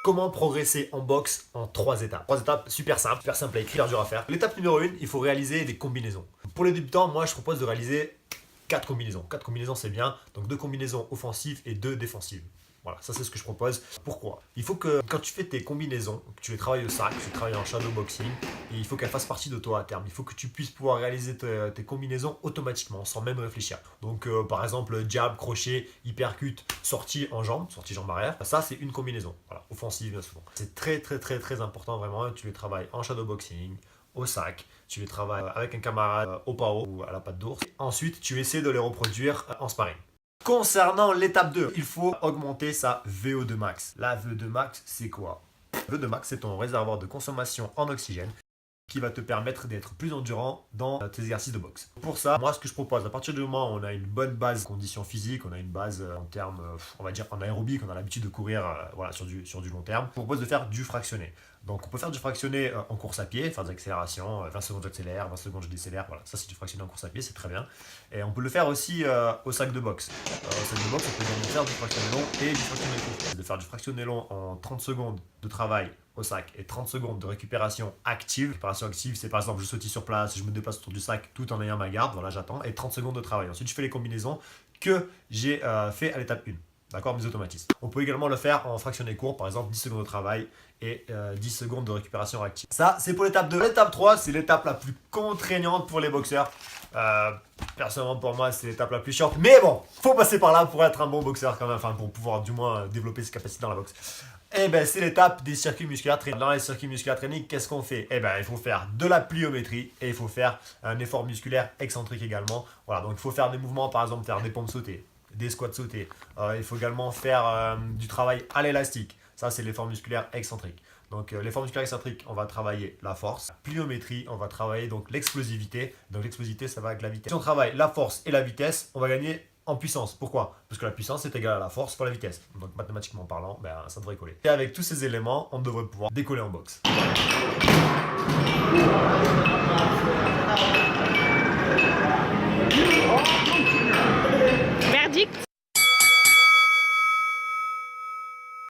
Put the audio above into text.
Comment progresser en boxe en 3 étapes? 3 étapes super simples à écrire, dur à faire. L'étape numéro 1, il faut réaliser des combinaisons. Pour les débutants, moi je propose de réaliser 4 combinaisons. 4 combinaisons c'est bien, donc 2 combinaisons offensives et 2 défensives. Voilà, ça c'est ce que je propose. Pourquoi? Il faut que quand tu fais tes combinaisons, que tu les travailles au sac, tu les travailles en shadow boxing, et il faut qu'elles fassent partie de toi à terme. Il faut que tu puisses pouvoir réaliser tes combinaisons automatiquement, sans même réfléchir. Donc par exemple, jab, crochet, hypercut, sortie en jambe, sortie jambe arrière, ça c'est une combinaison. Voilà, offensive bien souvent. C'est très important vraiment, tu les travailles en shadow boxing, au sac, tu les travailles avec un camarade au pao ou à la patte d'ours. Ensuite, tu essaies de les reproduire en sparring. Concernant l'étape 2, il faut augmenter sa VO2 max. La VO2 max, c'est quoi? La VO2 max, c'est ton réservoir de consommation en oxygène qui va te permettre d'être plus endurant dans tes exercices de boxe. Pour ça, moi ce que je propose, à partir du moment où on a une bonne base de conditions physiques, on a une base en termes, on va dire en aérobique, on a l'habitude de courir voilà, sur du long terme, je propose de faire du fractionné. Donc on peut faire du fractionné en course à pied, faire des accélérations, 20 secondes j'accélère, 20 secondes je décélère, voilà, ça c'est du fractionné en course à pied, c'est très bien. Et on peut le faire aussi au sac de boxe. Au sac de boxe, on peut également faire du fractionné long et du fractionné court. De faire du fractionné long en 30 secondes de travail au sac et 30 secondes de récupération active. Récupération active, c'est par exemple je sautille sur place, je me déplace autour du sac tout en ayant ma garde, voilà j'attends, et 30 secondes de travail. Ensuite je fais les combinaisons que j'ai fait à l'étape 1. D'accord, mes automatismes. On peut également le faire en fractionné court, par exemple 10 secondes de travail et 10 secondes de récupération active. Ça, c'est pour l'étape 2. L'étape 3, c'est l'étape la plus contraignante pour les boxeurs. Personnellement, pour moi, c'est l'étape la plus chiante. Mais bon, faut passer par là pour être un bon boxeur quand même, enfin pour pouvoir du moins développer ses capacités dans la boxe. Et ben c'est l'étape des circuits musculaires traîniques. Dans les circuits musculaires traîniques, qu'est-ce qu'on fait? Eh ben il faut faire de la pliométrie et il faut faire un effort musculaire excentrique également. Voilà, donc il faut faire des mouvements, par exemple faire des pompes sautées, des squats sautés. Il faut également faire du travail à l'élastique. Ça c'est l'effort musculaire excentrique. Donc l'effort musculaire excentrique, on va travailler la force. La pliométrie, on va travailler donc l'explosivité. Donc l'explosivité, ça va avec la vitesse. Si on travaille la force et la vitesse, on va gagner en puissance. Pourquoi? Parce que la puissance est égale à la force fois la vitesse. Donc mathématiquement parlant, ben, ça devrait coller. Et avec tous ces éléments, on devrait pouvoir décoller en boxe.